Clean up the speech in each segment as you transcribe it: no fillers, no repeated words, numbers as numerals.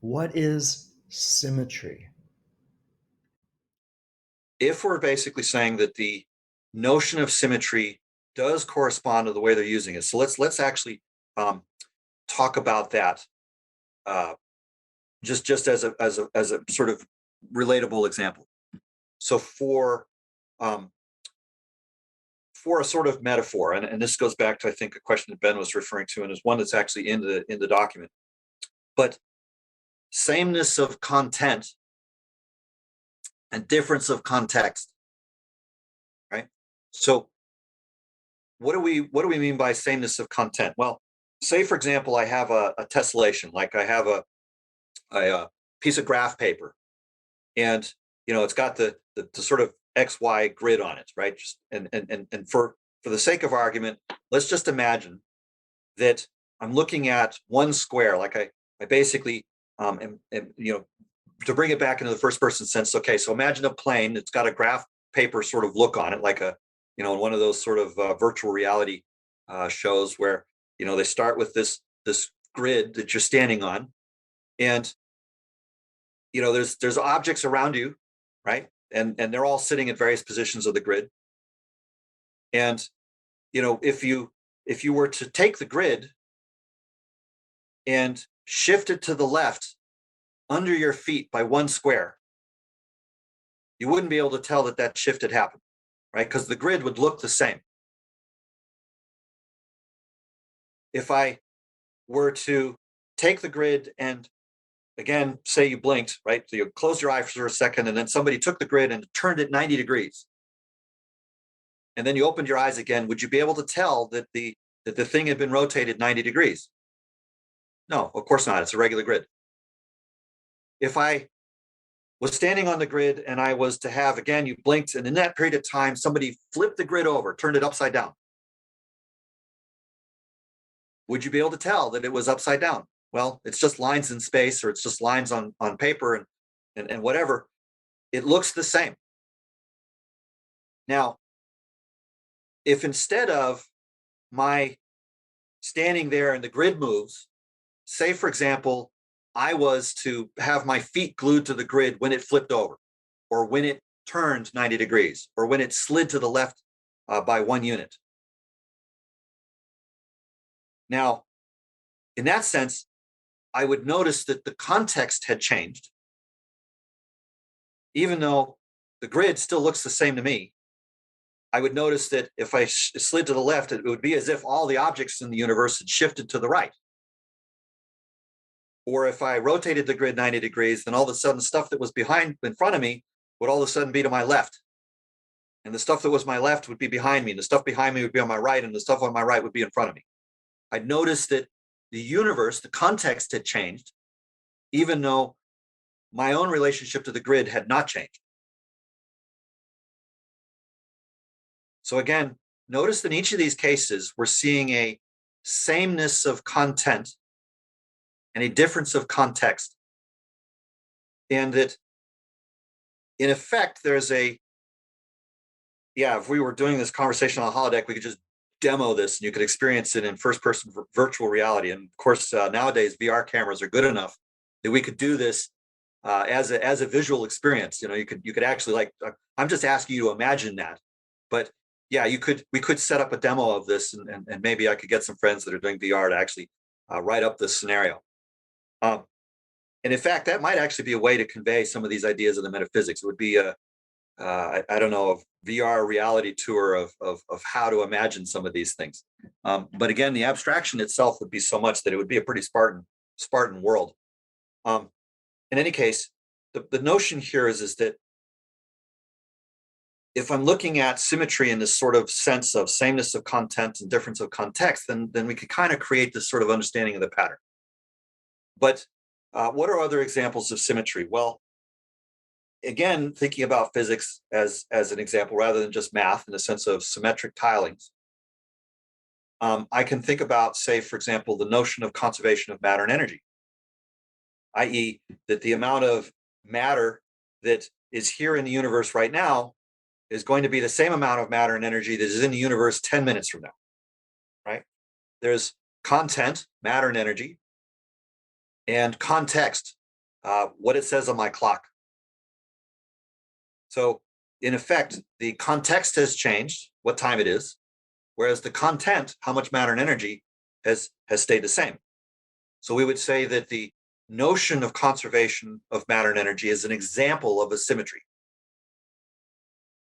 What is symmetry? If we're basically saying that the notion of symmetry does correspond to the way they're using it, so let's actually um, talk about that just as a sort of relatable example. So um, for a sort of metaphor, and this goes back to I think a question that Ben was referring to, and is one that's actually in the document. But sameness of content and difference of context, right? So what do we mean by sameness of content? Well, say for example, I have a tessellation, like I have a piece of graph paper, and it's got the sort of XY grid on it, right? Just and for the sake of argument, let's just imagine that I'm looking at one square, like I basically to bring it back into the first person sense. Okay, so imagine a plane that's got a graph paper sort of look on it, like in one of those sort of virtual reality shows where they start with this grid that you're standing on, and there's objects around you, right? And they're all sitting at various positions of the grid. And if you were to take the grid and shift it to the left under your feet by one square, you wouldn't be able to tell that shift had happened, right? Because the grid would look the same. If I were to take the grid and, again, say you blinked, right? So you closed your eyes for a second, and then somebody took the grid and turned it 90 degrees. And then you opened your eyes again, would you be able to tell that the thing had been rotated 90 degrees? No, of course not. It's a regular grid. If I was standing on the grid and I was to have, again, you blinked, and in that period of time, somebody flipped the grid over, turned it upside down, would you be able to tell that it was upside down? Well, it's just lines in space, or it's just lines on paper and whatever. It looks the same. Now, if instead of my standing there and the grid moves, say, for example, I was to have my feet glued to the grid when it flipped over, or when it turned 90 degrees, or when it slid to the left by 1 unit. Now, in that sense, I would notice that the context had changed, even though the grid still looks the same to me. I would notice that if I slid to the left, it would be as if all the objects in the universe had shifted to the right. Or if I rotated the grid 90 degrees, then all of a sudden stuff that was in front of me would all of a sudden be to my left. And the stuff that was my left would be behind me, and the stuff behind me would be on my right, and the stuff on my right would be in front of me. I'd notice that the universe, the context had changed, even though my own relationship to the grid had not changed. So again, notice that in each of these cases, we're seeing a sameness of content and a difference of context. And that, in effect, there's if we were doing this conversation on a holodeck, we could just demo this and you could experience it in first-person virtual reality. And of course, nowadays, VR cameras are good enough that we could do this as a visual experience. You could actually, I'm just asking you to imagine that. But yeah, we could set up a demo of this, and maybe I could get some friends that are doing VR to actually write up this scenario. And in fact, that might actually be a way to convey some of these ideas of the metaphysics. It would be I don't know, a VR reality tour of how to imagine some of these things. But again, the abstraction itself would be so much that it would be a pretty Spartan world. In any case, the notion here is that if I'm looking at symmetry in this sort of sense of sameness of content and difference of context, then we could kind of create this sort of understanding of the pattern. But what are other examples of symmetry? Well, again, thinking about physics as an example rather than just math in the sense of symmetric tilings, I can think about, say, for example, the notion of conservation of matter and energy, i.e., that the amount of matter that is here in the universe right now is going to be the same amount of matter and energy that is in the universe 10 minutes from now, right? There's content, matter and energy, and context, what it says on my clock. So in effect, the context has changed, what time it is, whereas the content, how much matter and energy, has stayed the same. So we would say that the notion of conservation of matter and energy is an example of asymmetry.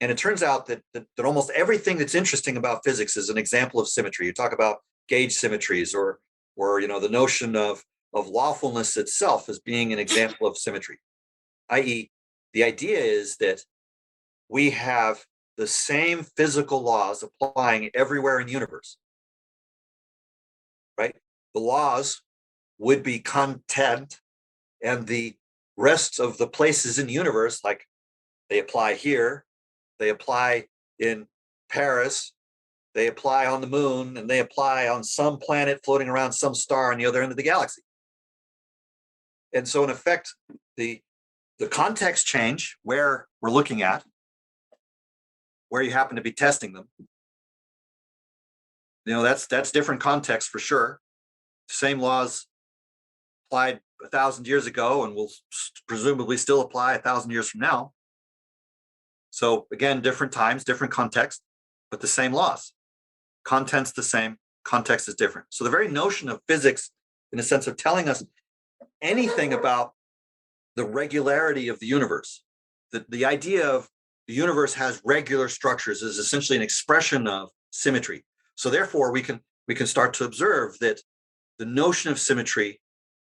And it turns out that almost everything that's interesting about physics is an example of symmetry. You talk about gauge symmetries, or the notion of lawfulness itself as being an example of symmetry, i.e., the idea is that we have the same physical laws applying everywhere in the universe, right? The laws would be content, and the rest of the places in the universe, like they apply here, they apply in Paris, they apply on the moon, and they apply on some planet floating around some star on the other end of the galaxy. And so in effect, the context change where we're looking at, where you happen to be testing them, that's different context for sure. Same laws applied 1,000 years ago and will presumably still apply 1,000 years from now. So again, different times, different context, but the same laws. Content's the same, context is different. So the very notion of physics, in the sense of telling us anything about the regularity of the universe, the idea of the universe has regular structures, is essentially an expression of symmetry. So therefore, we can start to observe that the notion of symmetry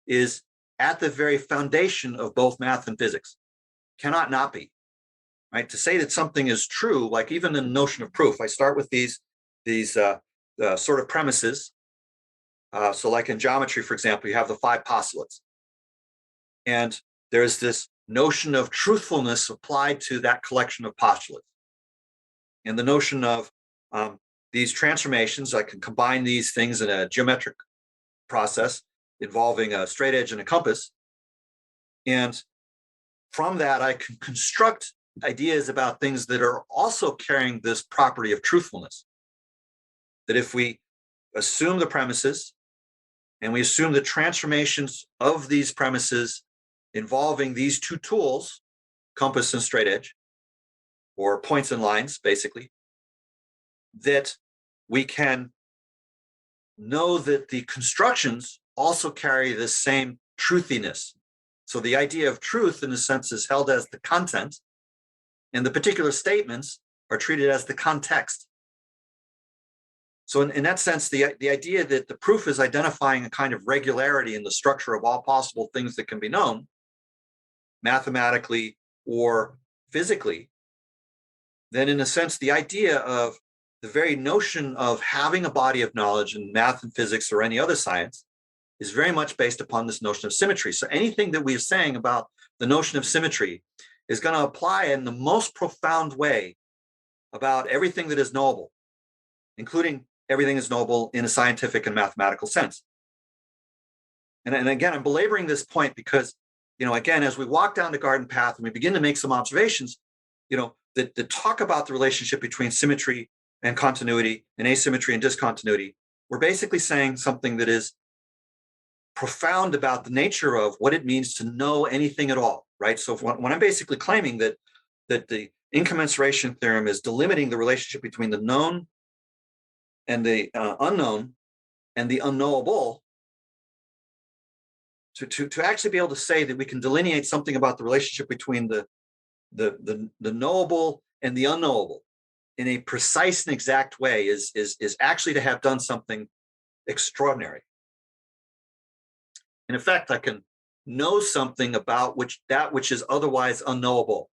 is at the very foundation of both math and physics. Cannot not be, right? To say that something is true, like even the notion of proof, I start with these sort of premises. So like in geometry, for example, you have the 5 postulates. And there's this notion of truthfulness applied to that collection of postulates. And the notion of these transformations, I can combine these things in a geometric process involving a straight edge and a compass. And from that, I can construct ideas about things that are also carrying this property of truthfulness. That if we assume the premises and we assume the transformations of these premises involving these 2 tools, compass and straight edge, or points and lines, basically, that we can know that the constructions also carry the same truthiness. So the idea of truth, in a sense, is held as the content, and the particular statements are treated as the context. So in that sense, the idea that the proof is identifying a kind of regularity in the structure of all possible things that can be known, mathematically or physically, then in a sense, the idea of the very notion of having a body of knowledge in math and physics or any other science is very much based upon this notion of symmetry. So anything that we're saying about the notion of symmetry is going to apply in the most profound way about everything that is knowable, including everything is knowable in a scientific and mathematical sense. And again, I'm belaboring this point because, again, as we walk down the garden path and we begin to make some observations, that talk about the relationship between symmetry and continuity and asymmetry and discontinuity, we're basically saying something that is profound about the nature of what it means to know anything at all, right? So when I'm basically claiming that the incommensuration theorem is delimiting the relationship between the known and the unknown and the unknowable, to actually be able to say that we can delineate something about the relationship between the knowable and the unknowable in a precise and exact way is actually to have done something extraordinary. In effect, I can know something about that which is otherwise unknowable.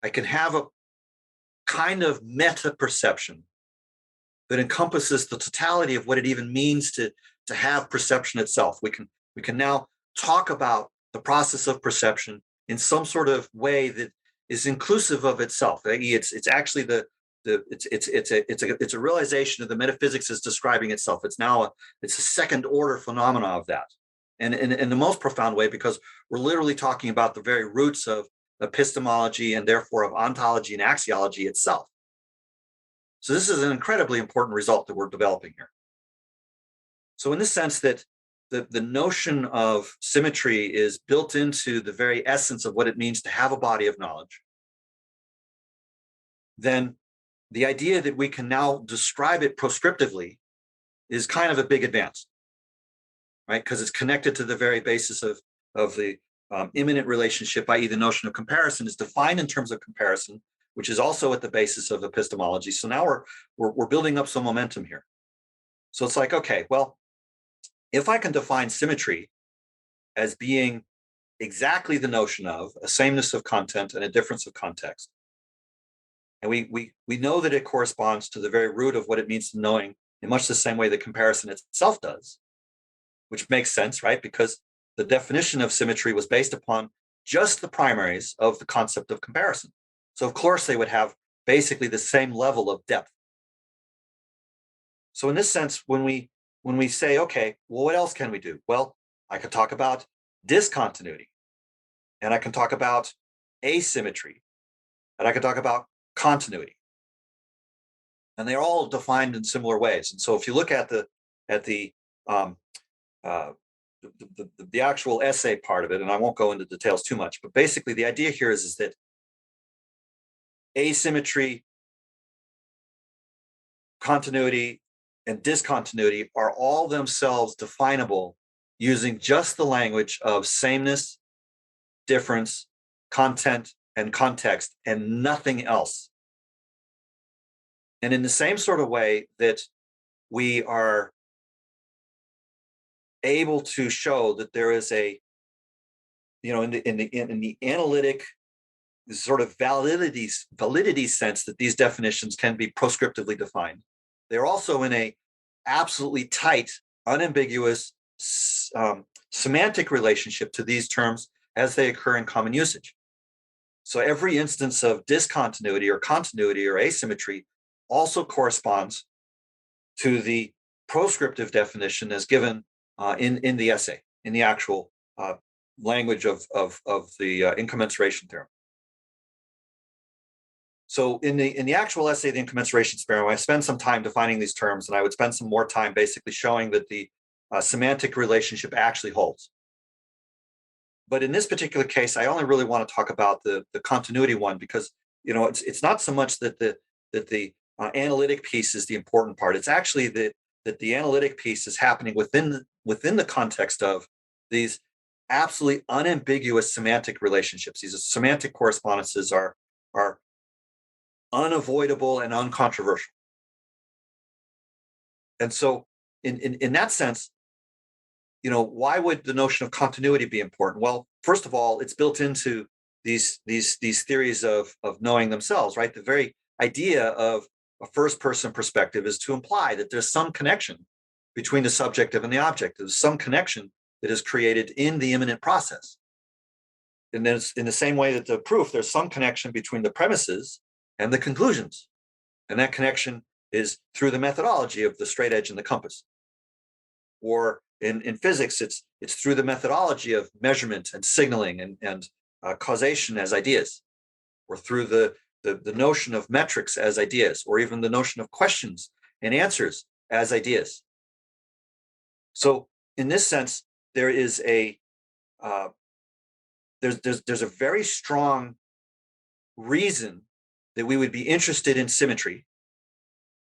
I can have a kind of meta perception that encompasses the totality of what it even means to have perception itself. We can now talk about the process of perception in some sort of way that is inclusive of itself. It's actually it's a realization of the metaphysics is describing itself. It's a second order phenomena of that, and in the most profound way, because we're literally talking about the very roots of epistemology and therefore of ontology and axiology itself. So this is an incredibly important result that we're developing here. So in the sense that the notion of symmetry is built into the very essence of what it means to have a body of knowledge, then the idea that we can now describe it proscriptively is kind of a big advance, right? Because it's connected to the very basis of the immanent relationship, i.e., the notion of comparison is defined in terms of comparison, which is also at the basis of epistemology. So now we're building up some momentum here. So it's like, okay, well, if I can define symmetry as being exactly the notion of a sameness of content and a difference of context, and we know that it corresponds to the very root of what it means to knowing in much the same way that comparison itself does, which makes sense, right? Because the definition of symmetry was based upon just the primaries of the concept of comparison. So of course they would have basically the same level of depth. So in this sense, when we say, okay, well, what else can we do? Well, I could talk about discontinuity, and I can talk about asymmetry, and I can talk about continuity. And they're all defined in similar ways. And so if you look at the um, uh, the actual essay part of it, and I won't go into details too much, but basically the idea here is that asymmetry, continuity, and discontinuity are all themselves definable using just the language of sameness, difference, content, and context, and nothing else. And in the same sort of way that we are able to show that there is a, in the analytic sort of validity sense that these definitions can be proscriptively defined, they're also in a absolutely tight, unambiguous semantic relationship to these terms as they occur in common usage. So every instance of discontinuity or continuity or asymmetry also corresponds to the proscriptive definition as given in the essay, in the actual language of the incommensuration theorem. So in the actual essay, the incommensuration theorem, I spend some time defining these terms, and I would spend some more time basically showing that the semantic relationship actually holds. But in this particular case, I only really want to talk about the continuity one because it's not so much that the analytic piece is the important part. It's actually that the analytic piece is happening within the context of these absolutely unambiguous semantic relationships. These semantic correspondences are unavoidable and uncontroversial. And so in that sense, why would the notion of continuity be important? Well, first of all, it's built into these theories of knowing themselves, right? The very idea of a first person perspective is to imply that there's some connection between the subjective and the objective. There's some connection that is created in the immanent process. And then in the same way that the proof, there's some connection between the premises and the conclusions. And that connection is through the methodology of the straight edge and the compass. Or in physics, it's through the methodology of measurement and signaling and causation as ideas, or through the notion of metrics as ideas, or even the notion of questions and answers as ideas. So in this sense, there is there's a very strong reason that we would be interested in symmetry,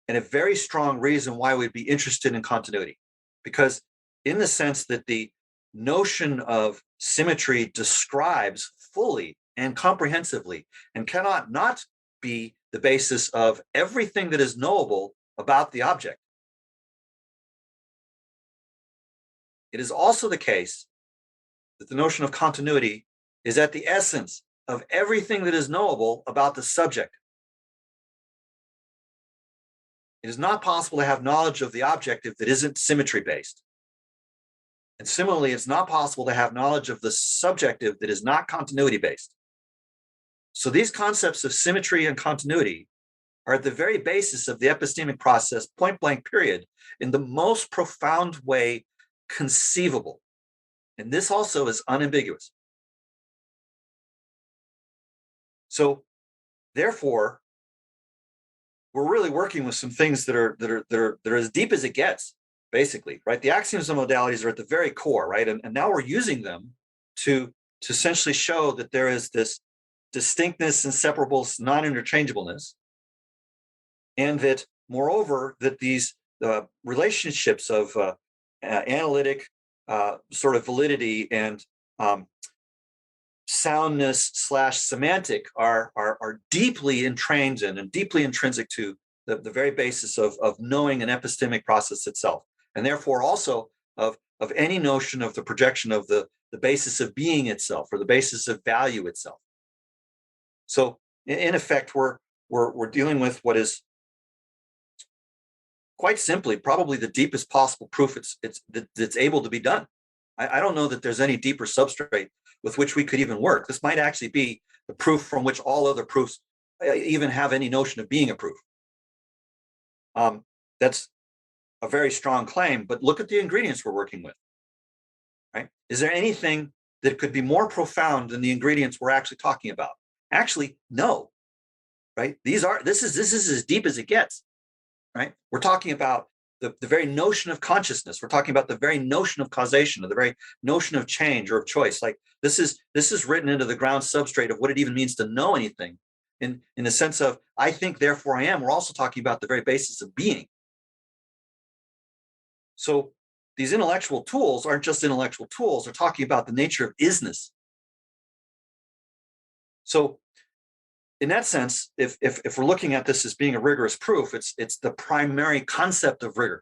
and a very strong reason why we'd be interested in continuity. Because in the sense that the notion of symmetry describes fully and comprehensively and cannot not be the basis of everything that is knowable about the object. It is also the case that the notion of continuity is at the essence of everything that is knowable about the subject. It is not possible to have knowledge of the objective that isn't symmetry based. And similarly, it's not possible to have knowledge of the subjective that is not continuity based. So these concepts of symmetry and continuity are at the very basis of the epistemic process, point blank period, in the most profound way conceivable. And this also is unambiguous. So therefore, we're really working with some things that are as deep as it gets basically, right? The axioms and modalities are at the very core, right? And now we're using them to essentially show that there is this distinctness, inseparables, non-interchangeableness, and that moreover, that these relationships of analytic sort of validity and soundness slash semantic are deeply entrained in and deeply intrinsic to the very basis of knowing an epistemic process itself, and therefore also of any notion of the projection of the basis of being itself or the basis of value itself. So in effect, we're dealing with what is quite simply probably the deepest possible proof it's able to be done. I don't know that there's any deeper substrate with which we could even work. This might actually be the proof from which all other proofs even have any notion of being a proof. That's a very strong claim, but look at the ingredients we're working with, right? Is there anything that could be more profound than the ingredients we're actually talking about? Actually, no, right? This is as deep as it gets, right? We're talking about the very notion of consciousness. We're talking about the very notion of causation, or the very notion of change or of choice. Like this is written into the ground substrate of what it even means to know anything. In the sense of I think, therefore I am. We're also talking about the very basis of being. So these intellectual tools aren't just intellectual tools. They're talking about the nature of isness. So in that sense, if we're looking at this as being a rigorous proof, it's the primary concept of rigor.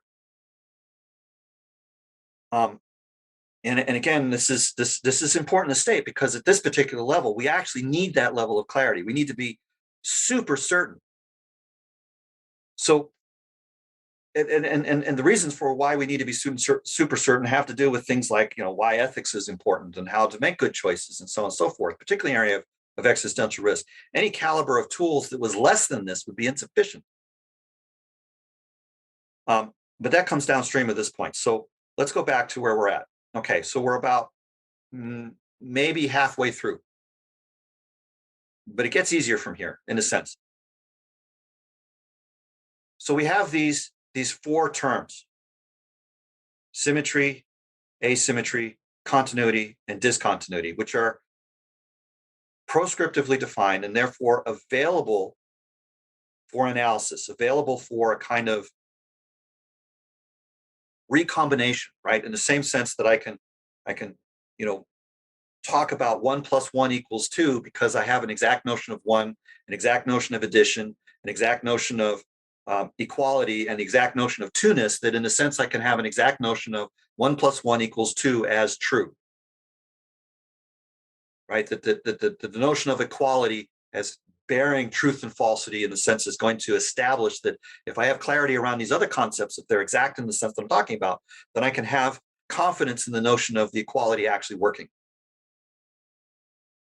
And again, this is important to state, because at this particular level, we actually need that level of clarity. We need to be super certain. So, and the reasons for why we need to be super certain have to do with things like, why ethics is important and how to make good choices and so on and so forth, particularly in the area of existential risk. Any caliber of tools that was less than this would be insufficient. But that comes downstream at this point. So let's go back to where we're at. Okay, so we're about maybe halfway through, but it gets easier from here in a sense. So we have these four terms: symmetry, asymmetry, continuity, and discontinuity, which are proscriptively defined and therefore available for analysis, available for a kind of recombination, right? In the same sense that I can, talk about 1 + 1 = 2 because I have an exact notion of one, an exact notion of addition, an exact notion of equality, and the exact notion of two-ness, that in a sense I can have an exact notion of 1 + 1 = 2 as true, right? That the notion of equality as bearing truth and falsity in the sense is going to establish that if I have clarity around these other concepts, if they're exact in the sense that I'm talking about, then I can have confidence in the notion of the equality actually working.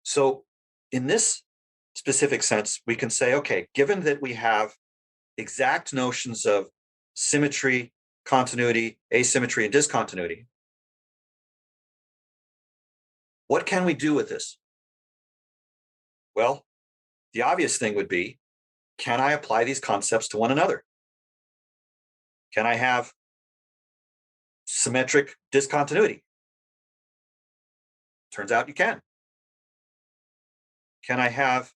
So in this specific sense, we can say, okay, given that we have exact notions of symmetry, continuity, asymmetry, and discontinuity, what can we do with this? Well, the obvious thing would be, can I apply these concepts to one another? Can I have symmetric discontinuity? Turns out you can. Can I have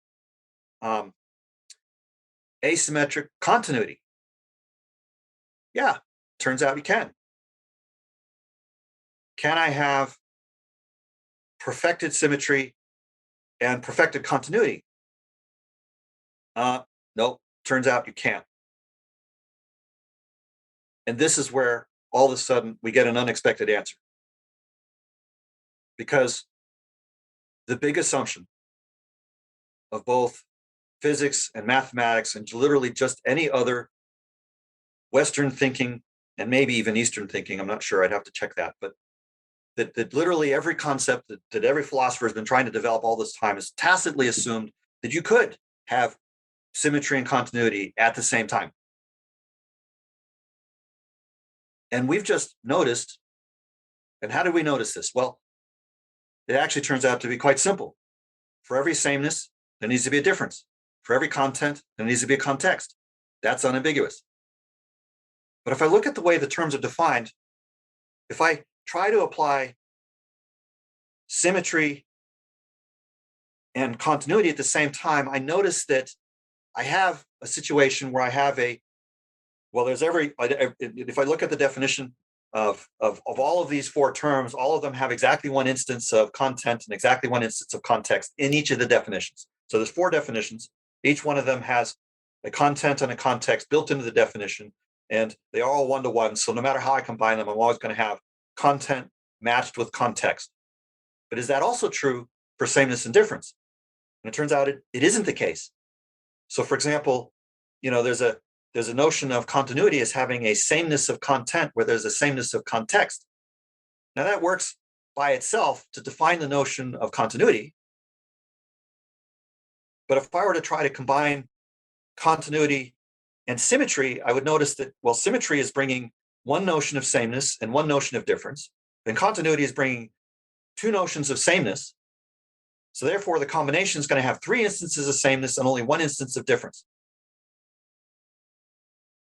asymmetric continuity? Yeah, turns out you can. Can I have perfected symmetry and perfected continuity? Nope, turns out you can't. And this is where all of a sudden we get an unexpected answer. Because the big assumption of both physics and mathematics, and literally just any other Western thinking, and maybe even Eastern thinking, I'm not sure, I'd have to check that, but that literally every concept that every philosopher has been trying to develop all this time is tacitly assumed that you could have symmetry and continuity at the same time. And we've just noticed, and how did we notice this? Well, it actually turns out to be quite simple. For every sameness, there needs to be a difference. For every content, there needs to be a context. That's unambiguous. But if I look at the way the terms are defined, if I try to apply symmetry and continuity at the same time, I notice that I have a situation where I have if I look at the definition of all of these four terms, all of them have exactly one instance of content and exactly one instance of context in each of the definitions. So there's four definitions. Each one of them has a content and a context built into the definition, and they are all one-to-one. So no matter how I combine them, I'm always going to have content matched with context. But is that also true for sameness and difference? And it turns out it isn't the case. So for example, there's a notion of continuity as having a sameness of content where there's a sameness of context. Now that works by itself to define the notion of continuity. But if I were to try to combine continuity and symmetry, I would notice that, well, symmetry is bringing one notion of sameness and one notion of difference, and continuity is bringing two notions of sameness. So therefore, the combination is going to have three instances of sameness and only one instance of difference.